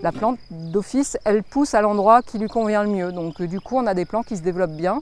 la plante d'office, elle pousse à l'endroit qui lui convient le mieux. Donc du coup, on a des plants qui se développent bien.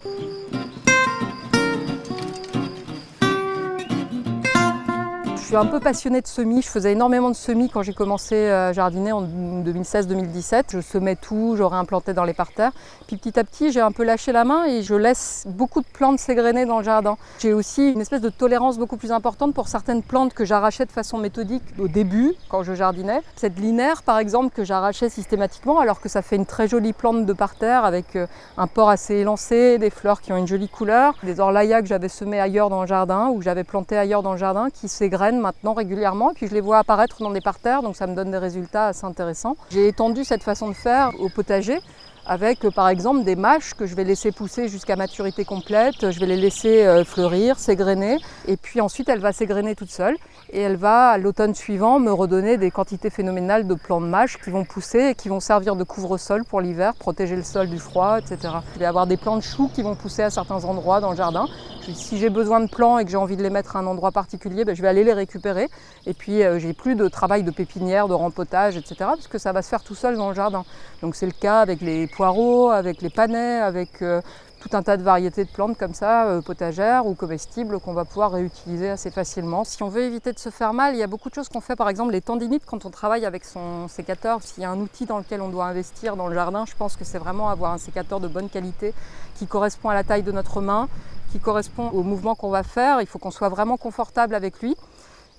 Je suis un peu passionnée de semis, je faisais énormément de semis quand j'ai commencé à jardiner en 2016-2017. Je semais tout, j'aurais implanté dans les parterres. Puis petit à petit, j'ai un peu lâché la main et je laisse beaucoup de plantes s'égrener dans le jardin. J'ai aussi une espèce de tolérance beaucoup plus importante pour certaines plantes que j'arrachais de façon méthodique au début, quand je jardinais. Cette linaire, par exemple, que j'arrachais systématiquement, alors que ça fait une très jolie plante de parterre avec un port assez élancé, des fleurs qui ont une jolie couleur, des orlayas que j'avais semés ailleurs dans le jardin ou que j'avais plantés ailleurs dans le jardin qui s'égrènent maintenant régulièrement, et puis je les vois apparaître dans des parterres, donc ça me donne des résultats assez intéressants. J'ai étendu cette façon de faire au potager avec par exemple des mâches que je vais laisser pousser jusqu'à maturité complète, je vais les laisser fleurir, s'égrener, et puis ensuite elle va s'égrener toute seule et elle va à l'automne suivant me redonner des quantités phénoménales de plants de mâches qui vont pousser et qui vont servir de couvre-sol pour l'hiver, protéger le sol du froid, etc. Je vais avoir des plants de choux qui vont pousser à certains endroits dans le jardin. Si j'ai besoin de plants et que j'ai envie de les mettre à un endroit particulier, je vais aller les récupérer. Et puis j'ai plus de travail de pépinière, de rempotage, etc. parce que ça va se faire tout seul dans le jardin. Donc c'est le cas avec les poireaux, avec les panais, avec tout un tas de variétés de plantes comme ça, potagères ou comestibles qu'on va pouvoir réutiliser assez facilement. Si on veut éviter de se faire mal, il y a beaucoup de choses qu'on fait, par exemple les tendinites quand on travaille avec son sécateur. S'il y a un outil dans lequel on doit investir dans le jardin, je pense que c'est vraiment avoir un sécateur de bonne qualité qui correspond à la taille de notre main, qui correspond au mouvement qu'on va faire. Il faut qu'on soit vraiment confortable avec lui.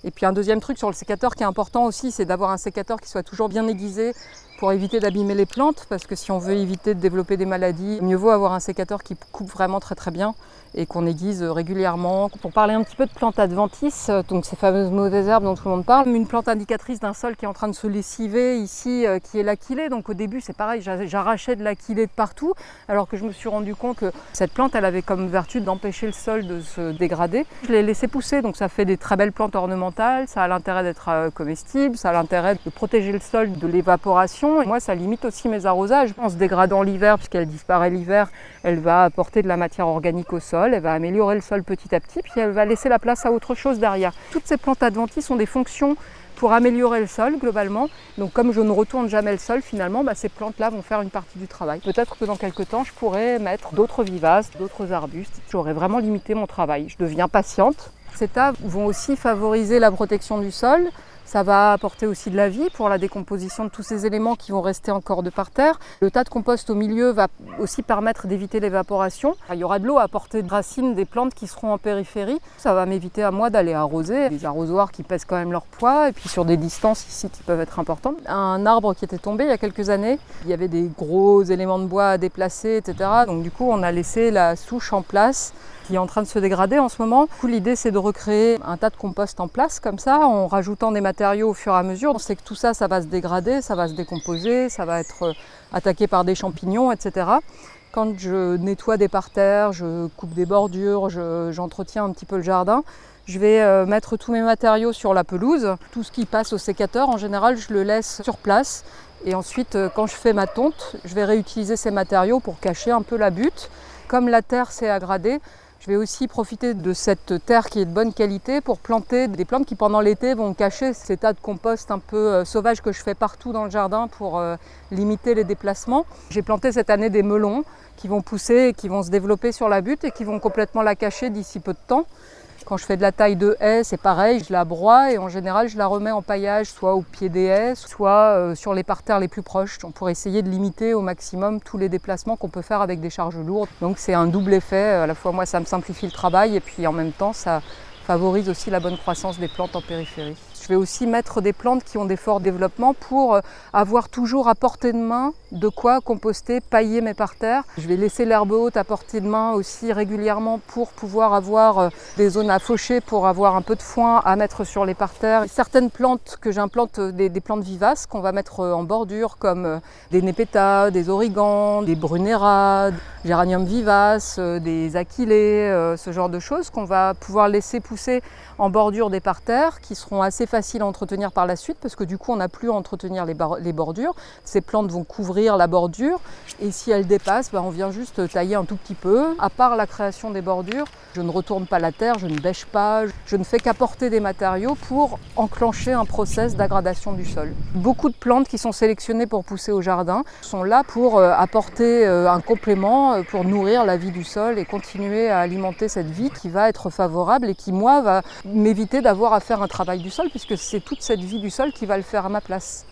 Et puis un deuxième truc sur le sécateur qui est important aussi, c'est d'avoir un sécateur qui soit toujours bien aiguisé pour éviter d'abîmer les plantes, parce que si on veut éviter de développer des maladies, mieux vaut avoir un sécateur qui coupe vraiment très très bien et qu'on aiguise régulièrement. Pour parler un petit peu de plantes adventices, donc ces fameuses mauvaises herbes dont tout le monde parle, une plante indicatrice d'un sol qui est en train de se lessiver ici, qui est l'aquilée. Donc au début c'est pareil, j'arrachais de l'aquilée de partout, alors que je me suis rendu compte que cette plante elle avait comme vertu d'empêcher le sol de se dégrader. Je l'ai laissé pousser, donc ça fait des très belles plantes ornementales, ça a l'intérêt d'être comestible, ça a l'intérêt de protéger le sol de l'évaporation. Et moi ça limite aussi mes arrosages. En se dégradant l'hiver, puisqu'elle disparaît l'hiver, elle va apporter de la matière organique au sol, elle va améliorer le sol petit à petit, puis elle va laisser la place à autre chose derrière. Toutes ces plantes adventices ont des fonctions pour améliorer le sol globalement. Donc comme je ne retourne jamais le sol, finalement, ces plantes-là vont faire une partie du travail. Peut-être que dans quelques temps, je pourrais mettre d'autres vivaces, d'autres arbustes. J'aurais vraiment limité mon travail. Je deviens patiente. Ces tas vont aussi favoriser la protection du sol. Ça va apporter aussi de la vie pour la décomposition de tous ces éléments qui vont rester encore de parterre. Le tas de compost au milieu va aussi permettre d'éviter l'évaporation. Il y aura de l'eau à portée de racines des plantes qui seront en périphérie. Ça va m'éviter à moi d'aller arroser. Des arrosoirs qui pèsent quand même leur poids et puis sur des distances ici qui peuvent être importantes. Un arbre qui était tombé il y a quelques années, il y avait des gros éléments de bois à déplacer, etc. Donc du coup on a laissé la souche en place qui est en train de se dégrader en ce moment. Du coup, l'idée c'est de recréer un tas de compost en place comme ça, en rajoutant des matériaux au fur et à mesure. On sait que tout ça, ça va se dégrader, ça va se décomposer, ça va être attaqué par des champignons, etc. Quand je nettoie des parterres, je coupe des bordures, j'entretiens un petit peu le jardin, je vais mettre tous mes matériaux sur la pelouse. Tout ce qui passe au sécateur, en général, je le laisse sur place. Et ensuite, quand je fais ma tonte, je vais réutiliser ces matériaux pour cacher un peu la butte. Comme la terre s'est aggradée, je vais aussi profiter de cette terre qui est de bonne qualité pour planter des plantes qui pendant l'été vont cacher ces tas de compost un peu sauvages que je fais partout dans le jardin pour limiter les déplacements. J'ai planté cette année des melons qui vont pousser et qui vont se développer sur la butte et qui vont complètement la cacher d'ici peu de temps. Quand je fais de la taille de haie, c'est pareil, je la broie et en général je la remets en paillage soit au pied des haies, soit sur les parterres les plus proches pour essayer de limiter au maximum tous les déplacements qu'on peut faire avec des charges lourdes. Donc c'est un double effet, à la fois moi ça me simplifie le travail et puis en même temps ça favorise aussi la bonne croissance des plantes en périphérie. Je vais aussi mettre des plantes qui ont des forts développements pour avoir toujours à portée de main de quoi composter, pailler mes parterres. Je vais laisser l'herbe haute à portée de main aussi régulièrement pour pouvoir avoir des zones à faucher, pour avoir un peu de foin à mettre sur les parterres. Certaines plantes que j'implante, des plantes vivaces qu'on va mettre en bordure comme des népétas, des origans, des brunera, géranium vivace, des achillées, ce genre de choses qu'on va pouvoir laisser pousser pousser en bordure des parterres qui seront assez faciles à entretenir par la suite parce que du coup on n'a plus à entretenir les bordures. Ces plantes vont couvrir la bordure et si elles dépassent, on vient juste tailler un tout petit peu. À part la création des bordures, je ne retourne pas la terre, je ne bêche pas, je ne fais qu'apporter des matériaux pour enclencher un process d'aggradation du sol. Beaucoup de plantes qui sont sélectionnées pour pousser au jardin sont là pour apporter un complément, pour nourrir la vie du sol et continuer à alimenter cette vie qui va être favorable et qui, moi, va m'éviter d'avoir à faire un travail du sol puisque c'est toute cette vie du sol qui va le faire à ma place.